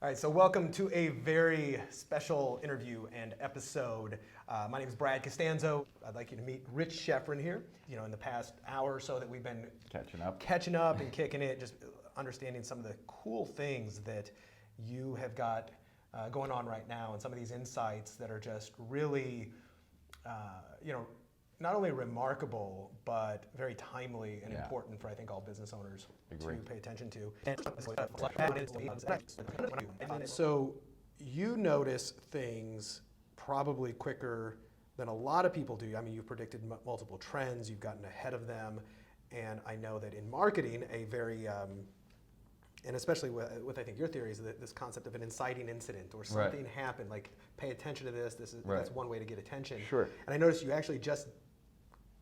All right, so welcome to a very special interview and episode. My name is Brad Costanzo. I'd like you to meet Rich Schefren here. You know, in the past hour or so that we've been catching up and kicking it, just understanding some of the cool things that you have got going on right now, and some of these insights that are just really, not only remarkable, but very timely and important for, I think, all business owners to pay attention to. So you notice things probably quicker than a lot of people do. I mean, you've predicted multiple trends, you've gotten ahead of them, and I know that in marketing, a very, and especially with I think your theory is that this concept of an inciting incident or something happened, like pay attention to this, that's one way to get attention. Sure. And I noticed you actually just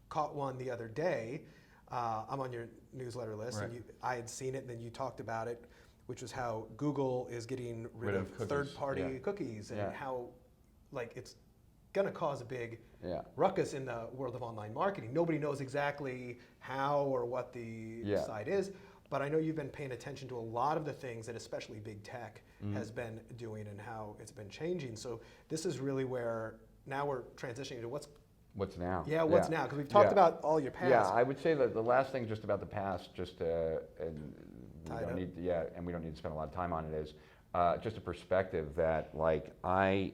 caught one the other day. I'm on your newsletter list, and I had seen it, and then you talked about it, which was how Google is getting rid of third-party cookies, and how, like, it's going to cause a big ruckus in the world of online marketing. Nobody knows exactly how or what the site is, but I know you've been paying attention to a lot of the things that especially big tech has been doing and how it's been changing. So this is really where now we're transitioning to what's now. Yeah, what's now? Because we've talked about all your past. Yeah, I would say that the last thing just about the past, and we don't need to spend a lot of time on it, is just a perspective that, like, I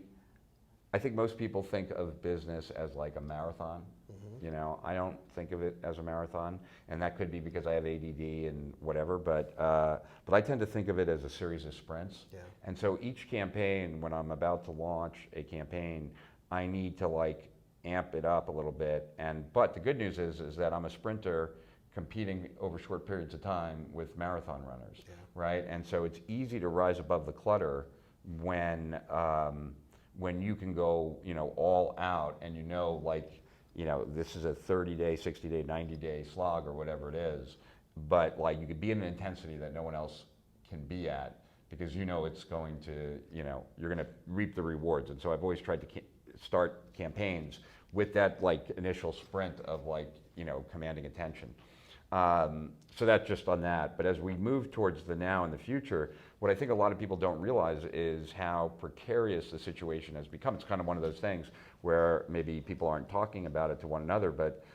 think most people think of business as like a marathon. You know, I don't think of it as a marathon, and that could be because I have ADD and whatever, but I tend to think of it as a series of sprints. Yeah. And so each campaign, when I'm about to launch a campaign, I need to, like, amp it up a little bit. But the good news is that I'm a sprinter competing over short periods of time with marathon runners, right? And so it's easy to rise above the clutter when you can go, all out, and this is a 30-day, 60-day, 90-day slog or whatever it is. But, like, you could be in an intensity that no one else can be at, because it's going to, you're going to reap the rewards. And so I've always tried to start campaigns with that, like, initial sprint of, like, commanding attention. So that's just on that. But as we move towards the now and the future, what I think a lot of people don't realize is how precarious the situation has become. It's kind of one of those things where maybe people aren't talking about it to one another, but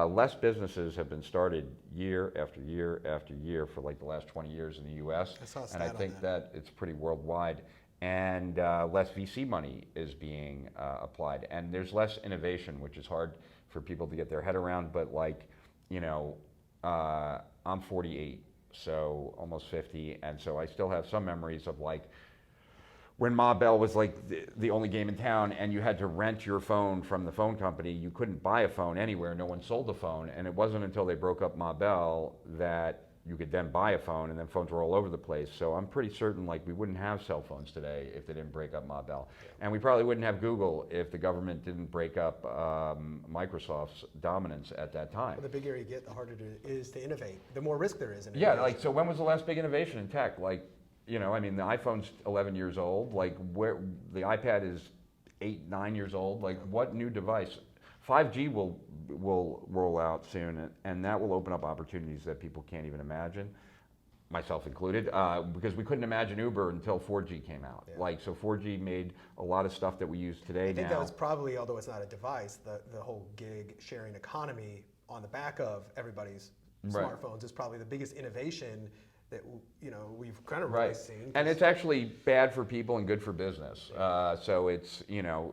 less businesses have been started year after year after year for, like, the last 20 years in the US. And I think that it's pretty worldwide. And less VC money is being applied, and there's less innovation, which is hard for people to get their head around. But, like, I'm 48, so almost 50, and so I still have some memories of, like, when Ma Bell was, like, the only game in town, and you had to rent your phone from the phone company. You couldn't buy a phone anywhere. No one sold a phone, and it wasn't until they broke up Ma Bell that you could then buy a phone, and then phones were all over the place. So I'm pretty certain, like, we wouldn't have cell phones today if they didn't break up Ma Bell. And we probably wouldn't have Google if the government didn't break up Microsoft's dominance at that time. Well, the bigger you get, the harder it is to innovate. The more risk there is in innovation. Yeah, like, so when was the last big innovation in tech? Like, the iPhone's 11 years old. Like, where the iPad is 8, 9 years old. Like, what new device? 5G will roll out soon, and that will open up opportunities that people can't even imagine, myself included, because we couldn't imagine Uber until 4G came out. Yeah. Like, so 4G made a lot of stuff that we use today. I think that was probably, although it's not a device, the whole gig sharing economy on the back of everybody's smartphones is probably the biggest innovation that we've kind of really seen. And it's actually bad for people and good for business. So it's,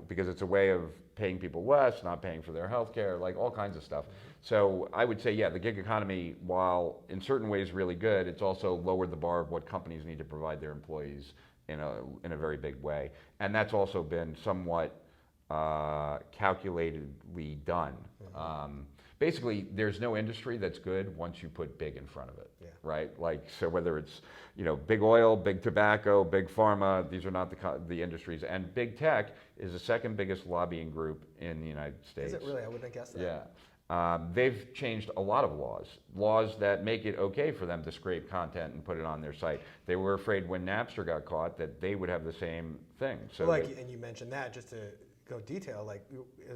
because it's a way of paying people less, not paying for their health care, like all kinds of stuff. So I would say, the gig economy, while in certain ways really good, it's also lowered the bar of what companies need to provide their employees in a very big way. And that's also been somewhat calculatedly done. Basically, there's no industry that's good once you put big in front of it, right? Like, so whether it's, big oil, big tobacco, big pharma, these are not the industries. And big tech is the second biggest lobbying group in the United States. Is it really? I wouldn't have guessed that. Yeah. They've changed a lot of laws that make it okay for them to scrape content and put it on their site. They were afraid when Napster got caught that they would have the same thing. So and you mentioned that just to go detail, like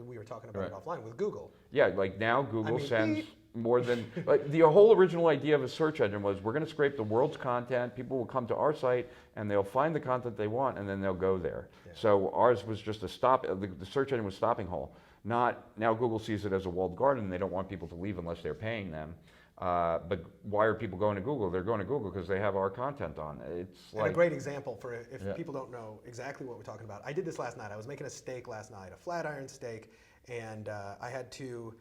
we were talking about it offline with Google. Yeah, like now Google sends more than, like the whole original idea of a search engine was we're going to scrape the world's content, people will come to our site and they'll find the content they want and then they'll go there. Yeah. So ours was just a the search engine was stopping hole. Not, now Google sees it as a walled garden and they don't want people to leave unless they're paying them. But why are people going to Google? They're going to Google because they have our content on. It's and a great example for if people don't know exactly what we're talking about. I did this last night. I was making a steak last night, a flat iron steak, and I had to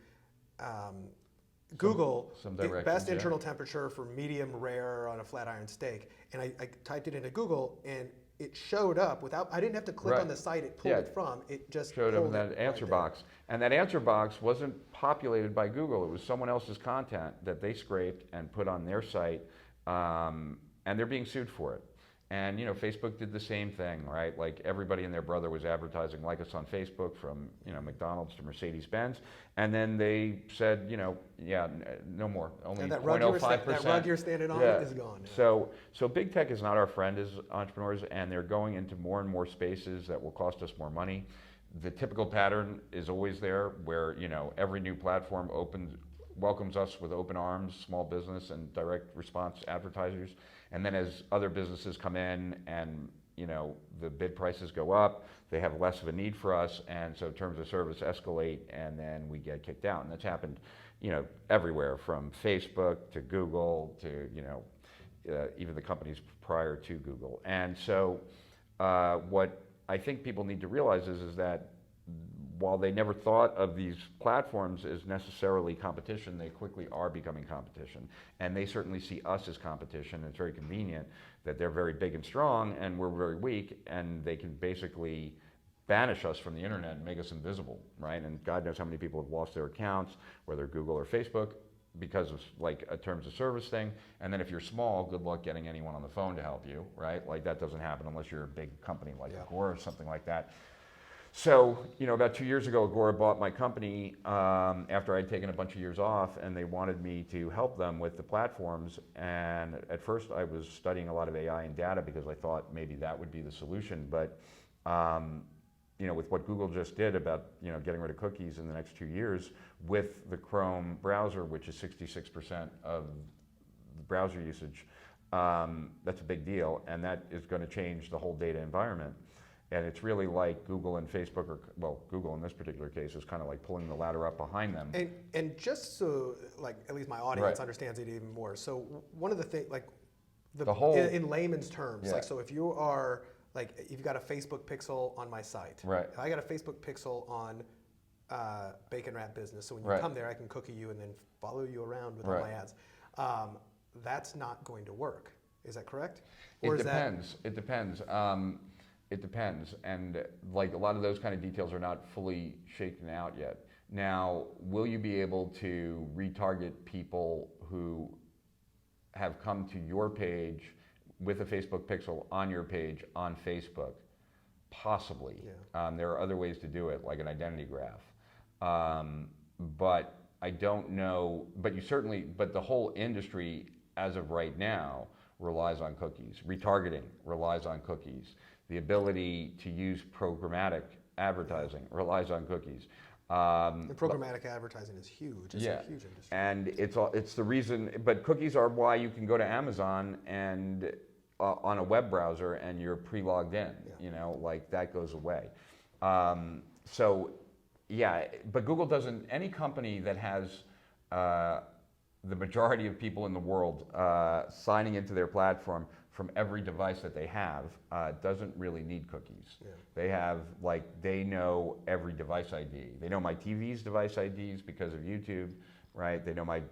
Google the best internal temperature for medium rare on a flat iron steak, and I typed it into Google, and it showed up without, I didn't have to click on the site it pulled it from, it just showed up in that answer box. And that answer box wasn't populated by Google, it was someone else's content that they scraped and put on their site, and they're being sued for it. And you know, Facebook did the same thing, right? Like everybody and their brother was advertising like us on Facebook, from McDonald's to Mercedes-Benz, and then they said, no more, only 0.05%. That rug you're standing on is gone. Yeah. So big tech is not our friend as entrepreneurs, and they're going into more and more spaces that will cost us more money. The typical pattern is always there, where every new platform welcomes us with open arms, small business and direct response advertisers. And then as other businesses come in and the bid prices go up, they have less of a need for us, and so terms of service escalate, and then we get kicked out. And that's happened everywhere, from Facebook to Google to even the companies prior to Google. And so what I think people need to realize is that while they never thought of these platforms as necessarily competition, they quickly are becoming competition. And they certainly see us as competition. It's very convenient that they're very big and strong and we're very weak, and they can basically banish us from the internet and make us invisible, right? And God knows how many people have lost their accounts, whether Google or Facebook, because of like a terms of service thing. And then if you're small, good luck getting anyone on the phone to help you, right? Like that doesn't happen unless you're a big company like Agora or something like that. So, about 2 years ago, Agora bought my company after I'd taken a bunch of years off, and they wanted me to help them with the platforms. And at first I was studying a lot of AI and data because I thought maybe that would be the solution. But, with what Google just did about, getting rid of cookies in the next 2 years with the Chrome browser, which is 66% of the browser usage, that's a big deal. And that is going to change the whole data environment. And it's really like Google and Facebook, Google in this particular case is kind of like pulling the ladder up behind them. And just so, like, at least my audience understands it even more. So one of the things, like, the whole, in layman's terms, like, so if you are, like, if you've got a Facebook pixel on my site, if I got a Facebook pixel on Bacon Wrap Business, so when you come there, I can cookie you and then follow you around with all my ads. That's not going to work. Is that correct? Or it depends. It depends. It depends, and like a lot of those kind of details are not fully shaken out yet. Now, will you be able to retarget people who have come to your page with a Facebook pixel on your page on Facebook? Possibly. Yeah. There are other ways to do it, like an identity graph. But I don't know, but the whole industry as of right now relies on cookies. Retargeting relies on cookies. The ability to use programmatic advertising relies on cookies. And programmatic advertising is huge. It's a huge industry. And it's the reason, but cookies are why you can go to Amazon and on a web browser and you're pre-logged in, like that goes away. But Google doesn't, any company that has the majority of people in the world signing into their platform from every device that they have doesn't really need cookies. Yeah. They have, they know every device ID. They know my TV's device IDs because of YouTube, right? They know my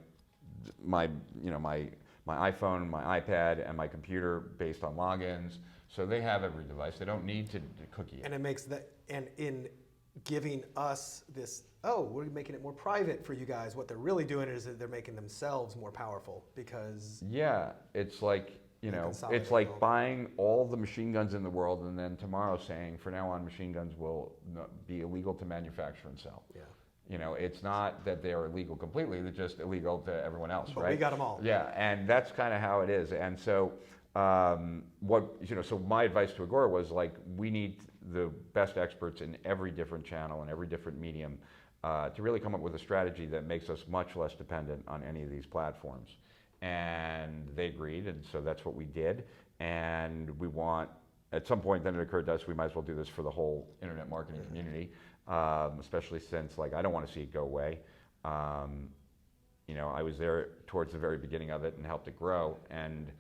iPhone, my iPad, and my computer based on logins. So they have every device. They don't need to cookie it. And it makes that, and in giving us this, we're making it more private for you guys, what they're really doing is that they're making themselves more powerful because... Yeah, it's like, it's like buying all the machine guns in the world and then tomorrow saying, for now on, machine guns will be illegal to manufacture and sell. Yeah. It's not that they're illegal completely, they're just illegal to everyone else, but right? We got them all. Yeah, and that's kind of how it is. And so, so my advice to Agora was we need the best experts in every different channel and every different medium to really come up with a strategy that makes us much less dependent on any of these platforms. And they agreed, and so that's what we did. And we want, at some point then it occurred to us, we might as well do this for the whole internet marketing community, especially since I don't want to see it go away. I was there towards the very beginning of it and helped it grow. And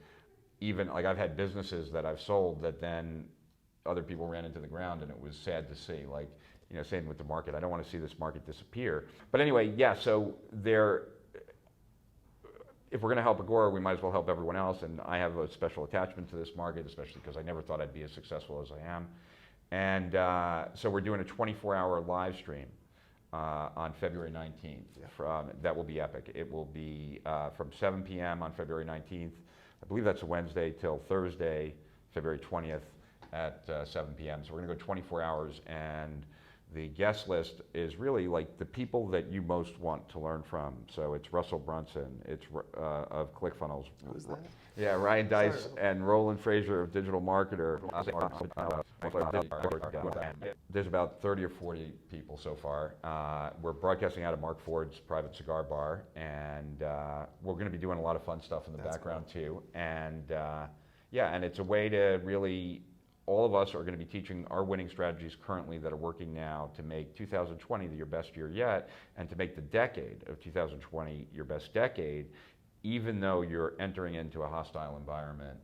even I've had businesses that I've sold that then other people ran into the ground, and it was sad to see. Same with the market. I don't want to see this market disappear. But anyway, yeah. So if we're going to help Agora, we might as well help everyone else. And I have a special attachment to this market, especially because I never thought I'd be as successful as I am. And so we're doing a 24-hour live stream on February 19th. That will be epic. It will be from 7 p.m. on February 19th. I believe that's a Wednesday till Thursday, February 20th at 7 p.m. So we're going to go 24 hours, and the guest list is really the people that you most want to learn from. So it's Russell Brunson, it's of ClickFunnels. Who's that? Yeah, Ryan Dice and Roland Fraser of Digital Marketer. There's about 30 or 40 people so far. We're broadcasting out of Mark Ford's private cigar bar, and we're going to be doing a lot of fun stuff in the background too. And and it's a way to really, all of us are going to be teaching our winning strategies currently that are working now to make 2020 your best year yet, and to make the decade of 2020 your best decade, even though you're entering into a hostile environment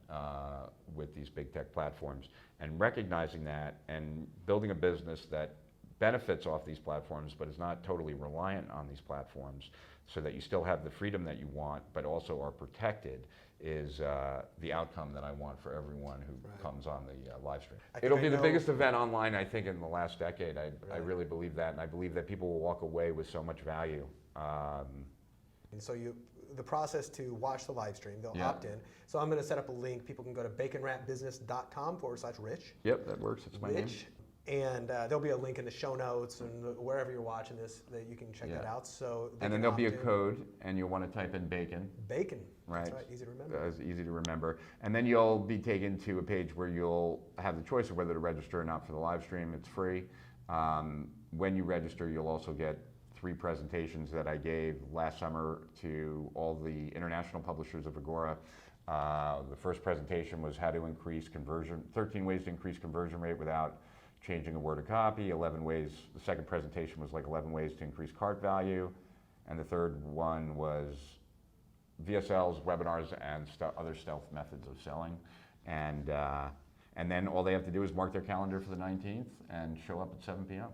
with these big tech platforms. And recognizing that and building a business that benefits off these platforms but is not totally reliant on these platforms, so that you still have the freedom that you want but also are protected, is the outcome that I want for everyone who comes on the live stream. It'll be the biggest event online, I think, in the last decade. I really believe that, and I believe that people will walk away with so much value. And so the process to watch the live stream, they'll opt in. So I'm going to set up a link. People can go to baconwrapbusiness.com/Rich. Yep, that works. It's my name. And there'll be a link in the show notes and wherever you're watching this that you can check that out. And then there'll be a code, and you'll want to type in bacon. Bacon. Right. That's right. Easy to remember. It's easy to remember. And then you'll be taken to a page where you'll have the choice of whether to register or not for the live stream. It's free. When you register, you'll also get 3 presentations that I gave last summer to all the international publishers of Agora. The first presentation was how to increase conversion, 13 ways to increase conversion rate without changing a word of copy. 11 ways. The second presentation was 11 ways to increase cart value, and the third one was VSLs, webinars, and other stealth methods of selling. And then all they have to do is mark their calendar for the 19th and show up at 7 p.m.